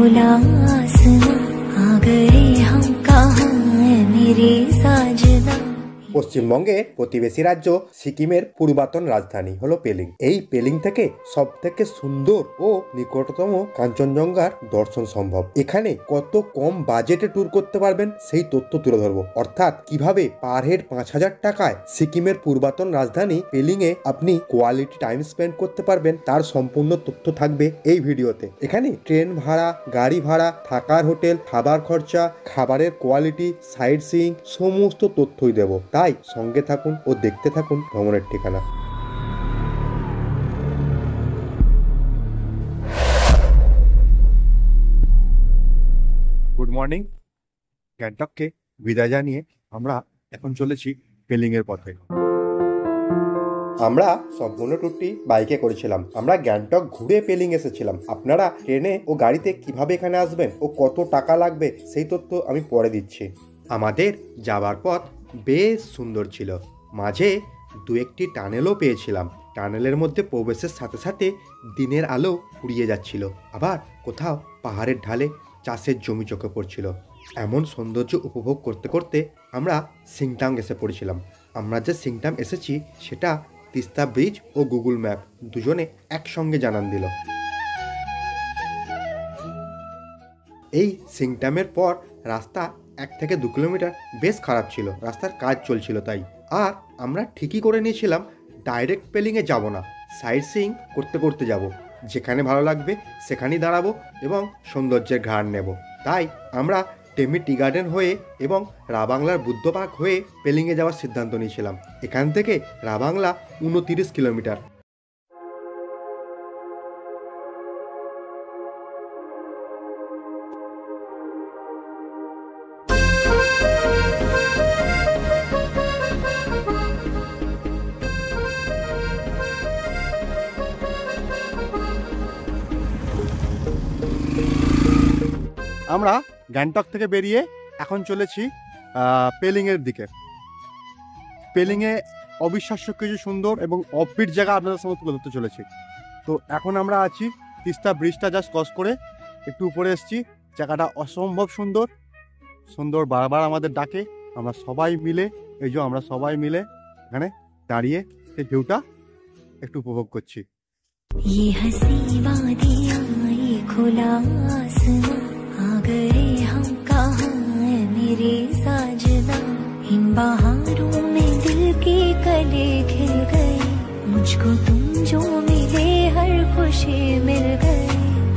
खुला आसमां आ गए हम कहाँ है मेरे साजना। পশ্চিমবঙ্গের প্রতিবেশী রাজ্য সিকিমের পূর্বাতন রাজধানী হলো পেলিং। এই পেলিং থেকে সব থেকে সুন্দর ও নিকটতম কাঞ্চনজঙ্ঘার দর্শন সম্ভব। এখানে কত কম বাজেটে ট্যুর করতে পারবেন সেই তথ্য তুলে ধরবো, অর্থাৎ কিভাবে পার হেড 5,000 টাকায় সিকিমের পূর্বাতন রাজধানী পেলিং এ আপনি কোয়ালিটি টাইম স্পেন্ড করতে পারবেন তার সম্পূর্ণ তথ্য থাকবে এই ভিডিওতে। এখানে ট্রেন ভাড়া, গাড়ি ভাড়া, থাকার হোটেল, খাবার খরচা, খাবারের কোয়ালিটি, সাইট সিইং সমস্ত তথ্যই দেবো। তাই সঙ্গে থাকুন ও দেখতে থাকুন ভ্রমণের ঠিকানা। Good morning. গ্যাংটককে বিদায় জানিয়ে আমরা এখন চলেছি পেলিং এর পথে। আমরা সম্পূর্ণ ট্যুরটি বাইকে করেছিলাম। আমরা গ্যাংটক ঘুরে পেলিং এসেছিলাম। আপনারা ট্রেনে ও গাড়িতে কিভাবে এখানে আসবেন ও কত টাকা লাগবে সেই তথ্য আমি পরে দিচ্ছি। আমাদের যাবার পথ বেশ সুন্দর ছিল। মাঝে দু একটি টানেলও পেয়েছিলাম। টানেলের মধ্যে প্রবেশের সাথে সাথে দিনের আলো ফুরিয়ে যাচ্ছিল, আবার কোথাও পাহাড়ের ঢালে চাষের জমি চোখে পড়ছিল। এমন সৌন্দর্য উপভোগ করতে করতে আমরা সিংটাং এসে পড়েছিলাম। আমরা যে সিংটাং এসেছি সেটা তিস্তা ব্রিজ ও গুগল ম্যাপ দুজনে একসঙ্গে জানান দিল। এই সিংটামের পর রাস্তা 1 থেকে 2 কিলোমিটার বেশ খারাপ ছিল, রাস্তার কাজ চলছিল তাই। আর আমরা ঠিকই করে নিয়েছিলাম ডাইরেক্ট পেলিংয়ে যাব না, সাইট সিইং করতে করতে যাব। যেখানে ভালো লাগবে সেখানেই দাঁড়াবো এবং সৌন্দর্যের ঘ্রাণ নেব। তাই আমরা টেমি টি গার্ডেন হয়ে এবং রাবাংলার বুদ্ধ পার্ক হয়ে পেলিংয়ে যাওয়ার সিদ্ধান্ত নিয়েছিলাম। এখান থেকে রাবাংলা 29 কিলোমিটার। আমরা গ্যাংটক থেকে বেরিয়ে এখন চলেছি পেলিংয়ের দিকে। পেলিংয়ে অবিশ্বাস্য কিছু সুন্দর এবং অফবিট জায়গা আপনাদের সঙ্গে তুলে ধরতে চলেছি। তো এখন আমরা আছি তিস্তা ব্রিজটা জাস্ট ক্রস করে একটু উপরে এসেছি। জায়গাটা অসম্ভব সুন্দর, সুন্দর বারবার আমাদের ডাকে। আমরা সবাই মিলে আমরা সবাই মিলে এখানে দাঁড়িয়ে সেই ভিউটা একটু উপভোগ করছি। ये हंसी वादियां ये खुला आसमां आ गए हम कहाँ है मेरे साजना। इन बहारों में दिल के कले खिल गए, मुझको तुम जो मिले हर खुशी मिल गए।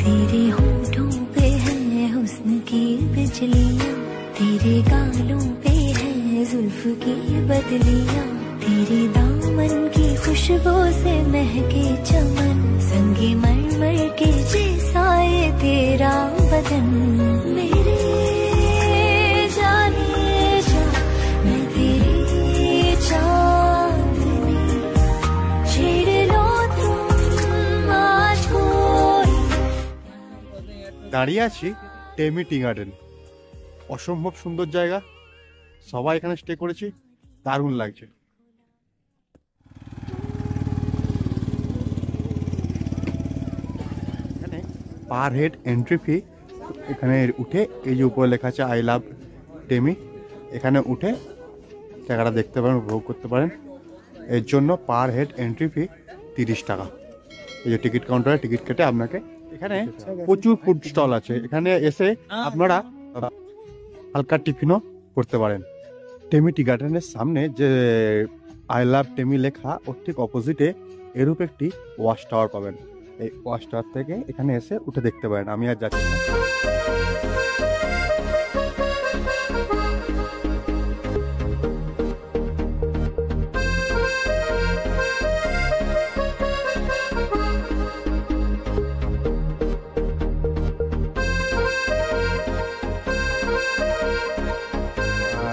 तेरे होठों पे है हुस्न की बिजलियां, तेरे गालों पे है जुल्फ की बदलियां, तेरे दामन की खुशबू से महके चमन, संगे मरमर के जैसा ये तेरा बदन। मेरे जाने जा मैं तेरी चांदनी, छेड़ लो तुम आज कोई। দাঁড়িয়ে আছি টেমি টি গার্ডেন। অসম্ভব সুন্দর জায়গা, সবাই এখানে স্টে করেছি, দারুণ লাগছে। এখানে পার হেড এন্ট্রি ফি, এখানে উঠে এই যে উপরে লেখা আছে আই লাভ টেমি, এখানে উঠে জায়গাটা দেখতে পারেন, উপভোগ করতে পারেন। এর জন্য পার হেড এন্ট্রি ফি 30 টাকা। এই যে টিকিট কাউন্টারে টিকিট কেটে আপনাকে, এখানে প্রচুর ফুড স্টল আছে, এখানে এসে আপনারা হালকা টিফিনও করতে পারেন। টেমি টি গার্ডেনের সামনে যে আই লাভ টেমি লেখা, ওর ঠিক অপোজিটে এরূপ একটি ওয়াচ টাওয়ার পাবেন। এই ওয়াচ টাওয়ার থেকে এখানে এসে উঠে দেখতে পারেন। আমি আর যাচ্ছি না।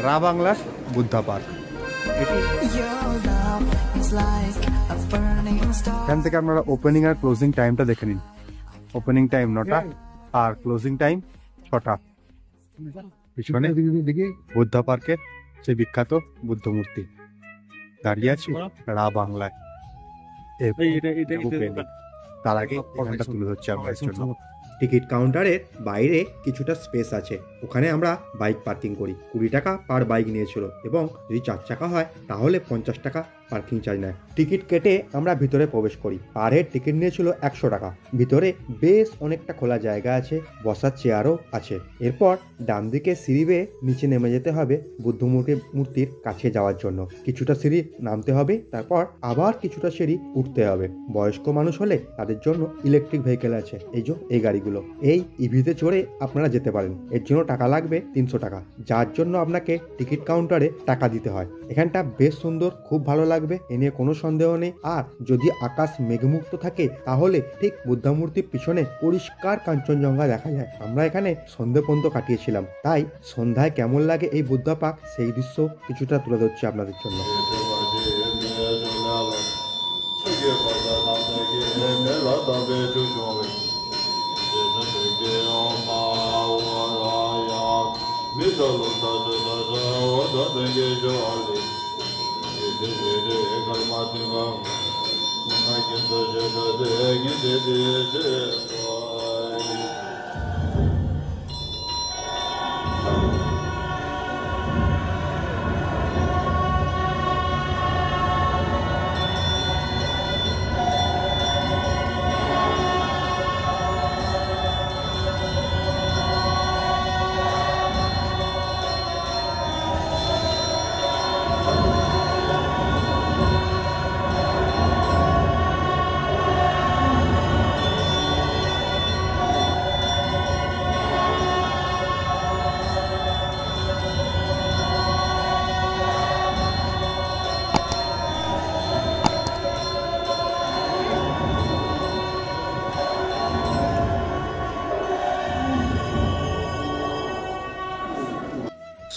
রাবাংলার বুদ্ধা পার্ক, এখান থেকে আপনারা ওপেনিং আর ক্লোজিং টাইমটা দেখে নিন। ওপেনিং টাইম 9টা আর ক্লোজিং টাইম 6টা। পিছনে বুদ্ধা পার্কের সেই বিখ্যাত বুদ্ধ মূর্তি দাঁড়িয়ে আছি রাবাংলায়। তার আগে এখানটা তুলে ধরছি আপনাদের জন্য। টিকিট কাউন্টারের বাইরে কিছুটা স্পেস আছে, ওখানে আমরা বাইক পার্কিং করি। 20 টাকা পার বাইক নিয়েছিল এবং যদি 4 চাকা হয় তাহলে 50 টাকা পার্কিং চার্জ নেয়। টিকিট কেটে আমরা ভিতরে প্রবেশ করি। পার হেড টিকিট নিয়েছিল 100 টাকা। ভিতরে বেশ অনেকটা খোলা জায়গা আছে, বসার চেয়ারও আছে। এরপর ডান দিকে সিঁড়ি বেয়ে নিচে নেমে যেতে হবে বুদ্ধ মূর্তির কাছে যাওয়ার জন্য। কিছুটা সিঁড়ি নামতে হবে, তারপর আবার কিছুটা সিঁড়ি উঠতে হবে। বয়স্ক মানুষ হলে তাদের জন্য ইলেকট্রিক ভেহিকেল আছে, এই গাড়িগুলো। এই ইভিতে চড়ে আপনারা যেতে পারেন। এর জন্য টাকা লাগবে 300 টাকা, যার জন্য আপনাকে টিকিট কাউন্টারে টাকা দিতে হয়। এখানটা বেশ সুন্দর, খুব ভালো লাগবে, এ নিয়ে কোনো সন্দেহ নেই। আর যদি আকাশ মেঘমুক্ত থাকে তাহলে ঠিক বুদ্ধা মূর্তির পিছনে পরিষ্কার কাঞ্চনজঙ্ঘা দেখা যায়। আমরা এখানে সন্ধে পর্যন্ত কাটিয়েছিলাম, তাই সন্ধ্যায় কেমন লাগে এই বুদ্ধা পার্ক সেই দৃশ্য কিছুটা তুলে ধরছি আপনাদের জন্য।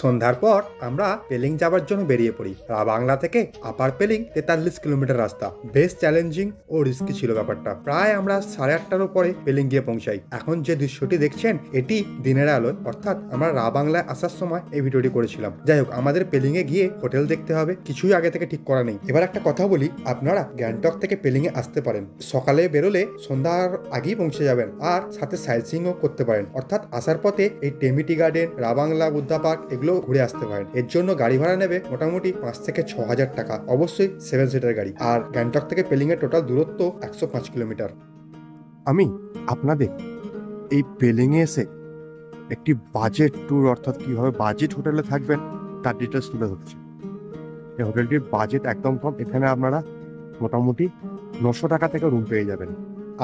সন্ধ্যার পর আমরা পেলিং যাবার জন্য বেরিয়ে পড়ি। বাংলা থেকে আপার পেলিং 43 কিলোমিটার রাস্তা। বেশ চ্যালেঞ্জিং ও রিস্কি ছিল ব্যাপারটা। প্রায় আমরা 8:30টার পরে পেলিং গিয়ে পৌঁছাই। এখন যে দৃশ্যটি দেখছেন এটি দিনের আলোয়, অর্থাৎ আমরা বাংলায় আসার সময় এই ভিডিওটি করেছিলাম। যাই হোক, আমাদের পেলিং এ গিয়ে হোটেল দেখতে হবে, কিছুই আগে থেকে ঠিক করা নেই। এবার একটা কথা বলি, আপনারা গ্যাংটক থেকে পেলিং এ আসতে পারেন। সকালে বেরোলে সন্ধ্যার আগেই পৌঁছে যাবেন, আর সাথে সাইট সিইংও করতে পারেন। অর্থাৎ আসার পথে এই টেমিটি গার্ডেন, বাংলা বুদ্ধা পার্ক এগুলো ঘুরে আসতে পারেন। এর জন্য গাড়ি ভাড়া নেবে মোটামুটি 5 থেকে 6,000 টাকা, অবশ্যই 7 সিটার গাড়ি। আর গ্যাংটক থেকে পেলিং এর টোটাল দূরত্ব 105 কিলোমিটার। আমি আপনাদের এই পেলিং এ এসে একটি বাজেট ট্যুর, অর্থাৎ কিভাবে বাজেট হোটেলে থাকবেন তার ডিটেলস তুলে ধরছি। এই হোটেলটির বাজেট একদম কম। এখানে আপনারা মোটামুটি 900 টাকা থেকে রুম পেয়ে যাবেন।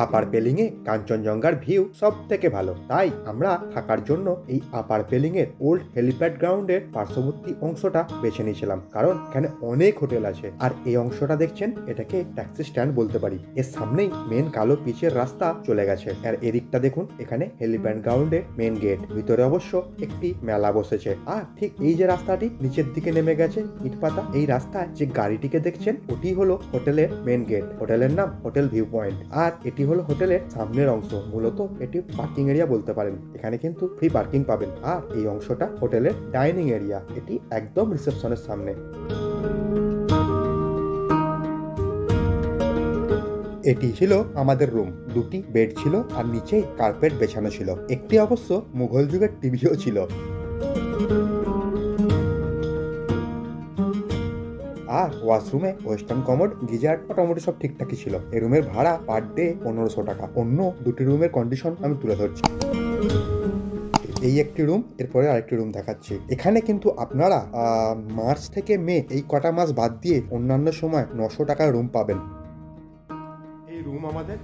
আপার পেলিং এ কাঞ্চনজঙ্ঘার ভিউ সব থেকে ভালো, তাই আমরা থাকার জন্য এই আপার পেলিং এর ওল্ড হেলিপ্যাড গ্রাউন্ডের পার্শ্ববর্তী অংশটা বেছে নিয়েছিলাম, কারণ এখানে অনেক হোটেল আছে। আর এই অংশটা দেখছেন, এটাকে ট্যাক্সি স্ট্যান্ড বলতে পারি। এর সামনেই মেন কালো পিচের রাস্তা চলে গেছে। আর এদিকটা দেখুন, এখানে হেলিপ্যাড গ্রাউন্ডের মেন গেট। ভিতরে অবশ্য একটি মেলা বসেছে। আর ঠিক এই যে রাস্তাটি নিচের দিকে নেমে গেছে ইটপাতা, এই রাস্তায় যে গাড়িটিকে দেখছেন ওটি হলো হোটেলের মেন গেট। হোটেলের নাম হোটেল ভিউ পয়েন্ট। আর এটি হলো হোটেলের সামনের অংশ। মূলত এটি পার্কিং এরিয়া বলতে পারেন। এখানে কিন্তু ফ্রি পার্কিং পাবেন। আর এই অংশটা হোটেলের ডাইনিং এরিয়া। এটি একদম রিসেপশনের সামনে। এটি ছিল আমাদের রুম। 2টি বেড ছিল আর নিচে কার্পেট বেছানো ছিল। একটি অবশ্য মুঘল যুগের টিভিও ছিল। আর ওয়াশরুমে ওয়েস্টার্ন কমোড, গিজার মোটামুটি সব ঠিকঠাকই ছিল। এই রুমের ভাড়া পার ডে 1500 টাকা। অন্য 2টি রুমের কন্ডিশন আমি তুলে ধরছি। এই একটি রুম, এরপরে আরেকটি রুম দেখাচ্ছি। এখানে কিন্তু আপনারা মার্চ থেকে মে এই কটা মাস বাদ দিয়ে অন্যান্য সময় 900 টাকার রুম পাবেন। এই রুম আমাদের।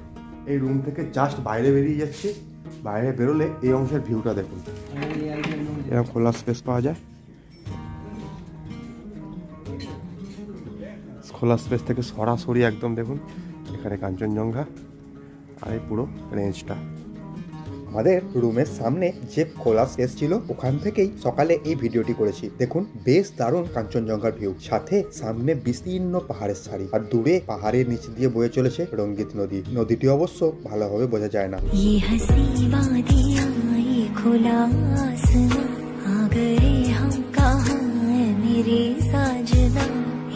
এই রুম থেকে জাস্ট বাইরে বেরিয়ে যাচ্ছি। বাইরে বেরোলে এই অংশের ভিউটা দেখুন। এরকম খোলা স্পেস পাওয়া যায়। খোলা স্পেস থেকে সরাসরি একদম দেখুন এখানে কাঞ্চনজঙ্ঘা আর এই পুরো রেঞ্জটা। আমাদের রুমের সামনে যে খোলা স্পেস ছিল ওখান থেকেই সকালে এই ভিডিওটি করেছি। দেখুন বেশ দারুণ কাঞ্চনজঙ্ঘার ভিউ, সাথে সামনে বিস্তীর্ণ পাহাড়ের সারি, আর দূরে পাহাড়ের নিচে দিয়ে বয়ে চলেছে রঙ্গিত নদী। নদীটি অবশ্য ভালোভাবে বোঝা যায় না।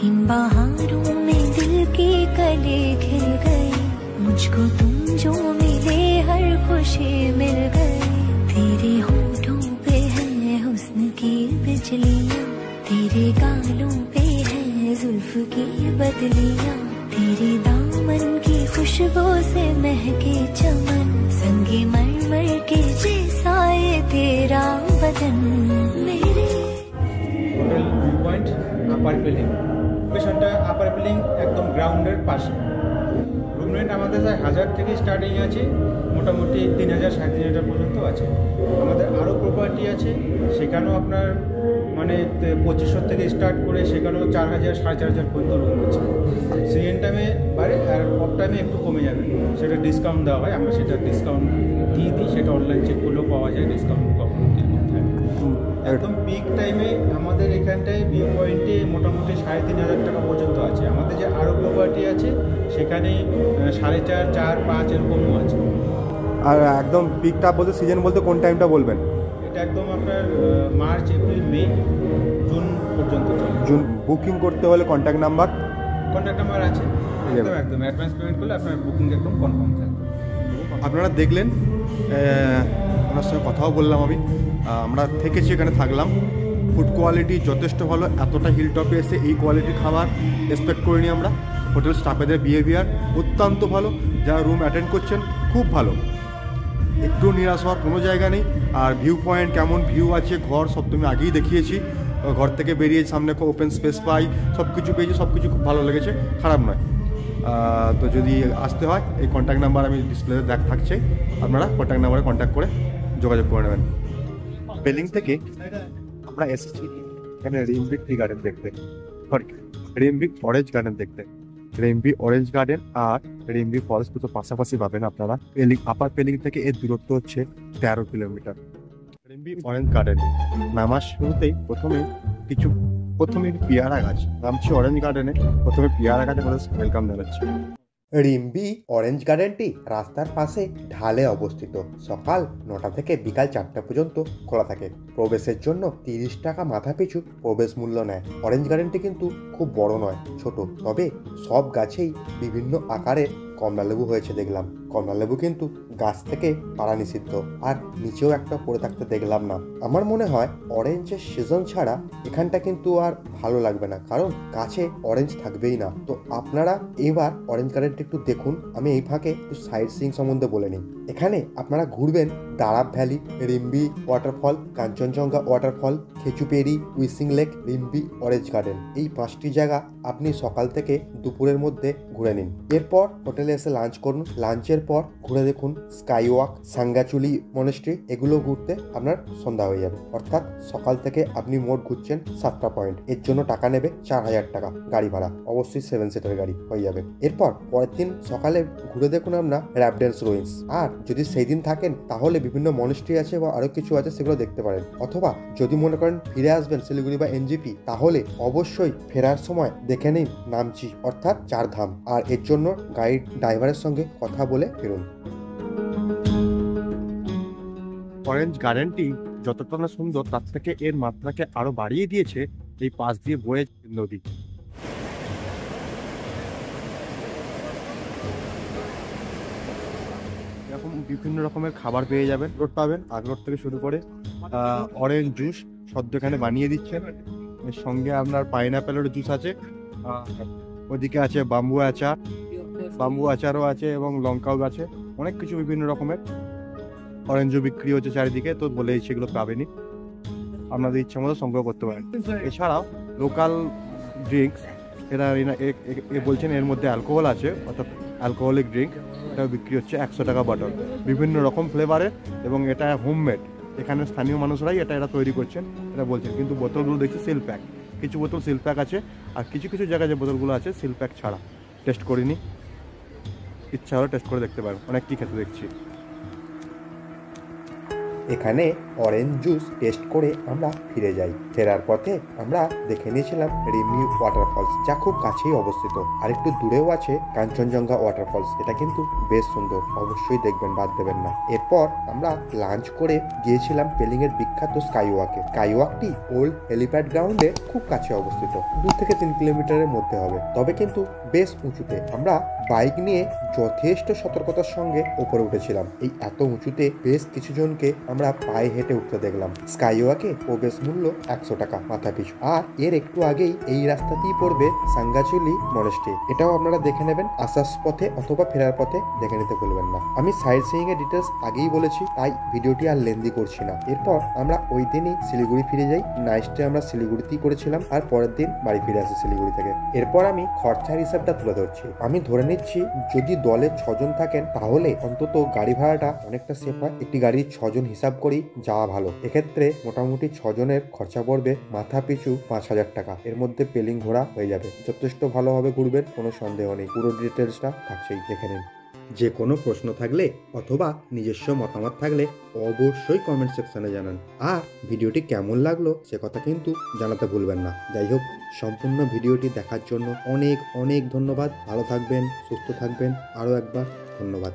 इन बहारों में दिल के कले खिल गए, मुझको तुम जो मिले हर खामोशी मिल गई। तेरे होठों पे है हुस्न की बिजलियाँ, तेरे गालों पे है जुल्फ की बदलियाँ, तेरे दामन की खुशबू से महके चमन, संगे मरमर के जैसा ये तेरा बदन मेरे। হোটেল ভিউ পয়েন্ট আপার পিলিং, লোকেশনটা আপার পিলিং একদম গ্রাউন্ডের পাশে। রুম রেন্ট আমাদের 1000 থেকে স্টার্টিং আছে, মোটামুটি 3000 3500 পর্যন্ত আছে। আমাদের আরও প্রপার্টি আছে, সেখানেও আপনার মানে 2500 থেকে স্টার্ট করে সেখানেও 4000 4500 পর্যন্ত রুম আছে। সিজন টাইমে বাড়ে আর অফ টাইমে একটু কমে যাবে, সেটা ডিসকাউন্ট দেওয়া হয়, আমরা সেটা ডিসকাউন্ট দিয়ে দিই, সেটা অনলাইন চেক করলেও পাওয়া যায় ডিসকাউন্ট কখন কীরকম থাকে। একদম পিক টাইমে আমাদের এখানটায় ভিউ পয়েন্টে মোটামুটি 3500 টাকা পর্যন্ত আছে। আমাদের যে আরও প্রপার্টি আছে সেখানে 4.5 4 5 এরকমও আছে। আর একদম পিকটা বলতে সিজন বলতে কোন টাইমটা বলবেন? এটা একদম আপনার মার্চ এপ্রিল মে জুন পর্যন্ত চলে। জুন বুকিং করতে হলে কন্ট্যাক্ট নাম্বার আছে, একদম অ্যাডভান্স পেমেন্ট করলে আপনার বুকিং একদম কনফার্ম থাকবে। আপনারা দেখলেন, ওনার সঙ্গে কথাও বললাম আমরা থেকেছি, এখানে থাকলাম। ফুড কোয়ালিটি যথেষ্ট ভালো, এতটা হিল টপে এসে এই কোয়ালিটির খাবার এক্সপেক্ট করিনি আমরা। হোটেল স্টাফেদের বিহেভিয়ার অত্যন্ত ভালো, যারা রুম অ্যাটেন্ড করছেন খুব ভালো, একটু নিরাশ হওয়ার কোনো জায়গা নেই। আর ভিউ পয়েন্ট কেমন ভিউ আছে, ঘর সব তুমি আগেই দেখিয়েছি। ঘর থেকে বেরিয়ে সামনে খুব ওপেন স্পেস পাই, সব কিছু পেয়েছি, সব কিছু খুব ভালো লেগেছে, খারাপ নয়। তো যদি আসতে হয় এই কন্ট্যাক্ট নাম্বার আমি ডিসপ্লেতে থাকছে, আপনারা কন্ট্যাক্ট নাম্বারে কন্ট্যাক্ট করে যোগাযোগ করে নেবেন। পেলিং থেকে আমরা এসেছি এখানে রিম্বিক টি গার্ডেন দেখতে, সরি রিম্বিক অরেঞ্জ গার্ডেন দেখতে। রিম্বি অরেঞ্জ গার্ডেন আর রিম্বি ফরেস্ট দুটো পাশাপাশি পাবেন আপনারা। পেলিং আপার পেলিং থেকে এর দূরত্ব হচ্ছে 13 কিলোমিটার। রিম্বি অরেঞ্জ গার্ডেন নামার শুরুতেই প্রথমে পেয়ারা গাছ নামছি অরেঞ্জ গার্ডেনে, প্রথমে পেয়ারা গাছে ওয়েলকাম জানাচ্ছি। রিম্বি অরেঞ্জ গার্ডেনটি রাস্তার পাশে ঢালে অবস্থিত। সকাল 9টা থেকে বিকাল 4টা পর্যন্ত খোলা থাকে। প্রবেশের জন্য 30 টাকা মাথা পিছু প্রবেশ মূল্য নেয়। অরেঞ্জ গার্ডেনটি কিন্তু খুব বড় নয়, ছোট, তবে সব গাছেই বিভিন্ন আকারের কমলালেবু হয়েছে দেখলাম। কমলালেবু কিন্তু গাছ থেকে পাড়া নিষিদ্ধ, আর নিচেও একটা পড়ে থাকতে দেখলাম না। আমার মনে হয় অরেঞ্জের সিজন ছাড়া এখানটা কিন্তু আর ভালো লাগবে না, কারণ গাছে অরেঞ্জ থাকবেই না। তো আপনারা এবার অরেঞ্জ গার্ডেনটা একটু দেখুন। আমি এই ফাঁকে একটু সাইট সিইং সম্বন্ধে বলে নিই। এখানে আপনারা ঘুরবেন Darap valley, Rimbi waterfall, Kanchenjunga waterfall, Khecheopalri, wishing lake, Rimbi orange garden. এই 5টি জায়গা আপনি সকাল থেকে দুপুরের মধ্যে ঘুরে নিন। এরপর হোটেলে এসে লাঞ্চ করুন। লাঞ্চের পর ঘুরে দেখুন স্কাই ওয়াক, সাঙ্গাচুলি মনেস্ট্রি, এগুলো ঘুরতে আপনার সন্ধ্যা হয়ে যাবে। অর্থাৎ সকাল থেকে আপনি মোট ঘুরছেন 7টা পয়েন্ট। এর জন্য টাকা নেবে 4000 টাকা গাড়ি ভাড়া, অবশ্যই 7 সিটার গাড়ি হয়ে যাবে। এরপর পরের দিন সকালে ঘুরে দেখুন আপনার র্যাপডেন্স রুইন্স। আর যদি সেই দিন থাকেন তাহলে বিভিন্ন মনেস্ট্রি আছে বা আরো কিছু আছে, সেগুলো দেখতে পারেন। অথবা যদি মনে করেন ফিরে আসবেন শিলিগুড়ি বা এনজিপি, তাহলে অবশ্যই ফেরার সময় দেখে নিন নামচি অর্থাৎ 4 ধাম। আর এর জন্য গাইড ড্রাইভারের সঙ্গে কথা বলে ফিরুন। অরেঞ্জ গার্ডেনটি যতটা না সুন্দর, তার থেকে এর মাত্রাকে আরো বাড়িয়ে দিয়েছে এই পাশ দিয়ে বয়ে নদী। এরকম বিভিন্ন রকমের খাবার পেয়ে যাবেন, রোড পাবেন, আগরোড থেকে শুরু করে অরেঞ্জ জুস সদ্য এখানে বানিয়ে দিচ্ছেন। এর সঙ্গে আপনার পাইনাপেলের জুস আছে, ওদিকে আছে বাম্বু আচারও আছে এবং লঙ্কাও আছে, অনেক কিছু বিভিন্ন রকমের অরেঞ্জও বিক্রি হচ্ছে চারিদিকে। তো বলেই সেগুলো পাবেনি, আপনাদের ইচ্ছা মতো সংগ্রহ করতে পারেন। এছাড়াও লোকাল ড্রিঙ্কস, এরা বলছেন এর মধ্যে অ্যালকোহল আছে, অর্থাৎ অ্যালকোহলিক ড্রিঙ্ক, এটাও বিক্রি হচ্ছে 100 টাকা বটল, বিভিন্ন রকম ফ্লেভারের, এবং এটা হোমমেড। এখানে স্থানীয় মানুষরাই এটা তৈরি করছেন, এটা বলছেন। কিন্তু বোতলগুলো দেখছি সিল প্যাক, কিছু বোতল সিল প্যাক আছে, আর কিছু কিছু জায়গায় যে বোতলগুলো আছে সিল প্যাক ছাড়া। টেস্ট করিনি, ইচ্ছা হলে টেস্ট করে দেখতে পারেন, অনেক কি খেতে দেখছি। এখানে অরেঞ্জ জুস টেস্ট করে আমরা ফিরে যাই। ফেরার পথে আমরা দেখে নিয়েছিলাম রিমি ওয়াটারফলস, যা খুব কাছেই অবস্থিত। আর একটু দূরেও আছে কাঞ্চনজঙ্ঘা ওয়াটারফলস, এটা কিন্তু বেশ সুন্দর, অবশ্যই দেখবেন, বাদ দেবেন না। এরপর আমরা লাঞ্চ করে গিয়েছিলাম পেলিং এর বিখ্যাত স্কাইওয়াকে। স্কাইওয়াকটি ওল্ড হেলিপ্যাড গ্রাউন্ডে খুব কাছে অবস্থিত, 2 থেকে 3 কিলোমিটারের মধ্যে হবে, তবে কিন্তু বেশ উঁচুতে। আমরা বাইক নিয়ে যথেষ্ট সতর্কতার সঙ্গে উপরে উঠেছিলাম। এই এত উঁচুতে বেশ কিছু জনকে আমরা পায়ে হেঁটে উঠতে দেখলাম। স্কাইওয়াকে প্রবেশ মূল্য 100 টাকা মাথা পিছু। আর এর একটু আগেই এই রাস্তাতেই পড়বে সাঙ্গাচুলি মনেস্ট্রি, এটাও আপনারা দেখে নেবেন আসার পথে অথবা ফেরার পথে দেখে নিতে ভুলবেন না। আমি সাইড সিইং এর ডিটেলস আগেই বলেছি, তাই ভিডিওটি আর লেন্দি করছি না। এরপর আমরা ওই দিনই শিলিগুড়ি ফিরে যাই। নাইটে আমরা শিলিগুড়িতেই করেছিলাম, আর পরের দিন বাড়ি ফিরে আসি শিলিগুড়ি থেকে। এরপর আমি খরচার হিসাবটা তুলে ধরছি। আমি ধরে নিচ্ছি যদি দলে 6 জন থাকেন তাহলে অন্তত গাড়ি ভাড়াটা অনেকটা সেফ হয়। একটি গাড়ির 6 জন হিসাব করেই যাওয়া ভালো। এক্ষেত্রে মোটামুটি 6 জনের খরচা পড়বে মাথা পিছু 5000 টাকা। এর মধ্যে পেলিং ঘোরা হয়ে যাবে, যথেষ্ট ভালোভাবে ঘুরবেন, কোনো সন্দেহ নেই। পুরো ডিটেলসটা থাকছেই, দেখে নিন। যে কোনো প্রশ্ন থাকলে অথবা নিজস্ব মতামত থাকলে অবশ্যই কমেন্ট সেকশনে জানান। আর ভিডিওটি কেমন লাগলো সে কথা কিন্তু জানাতে ভুলবেন না। যাই হোক, সম্পূর্ণ ভিডিওটি দেখার জন্য অনেক অনেক ধন্যবাদ। ভালো থাকবেন, সুস্থ থাকবেন, আরও একবার ধন্যবাদ।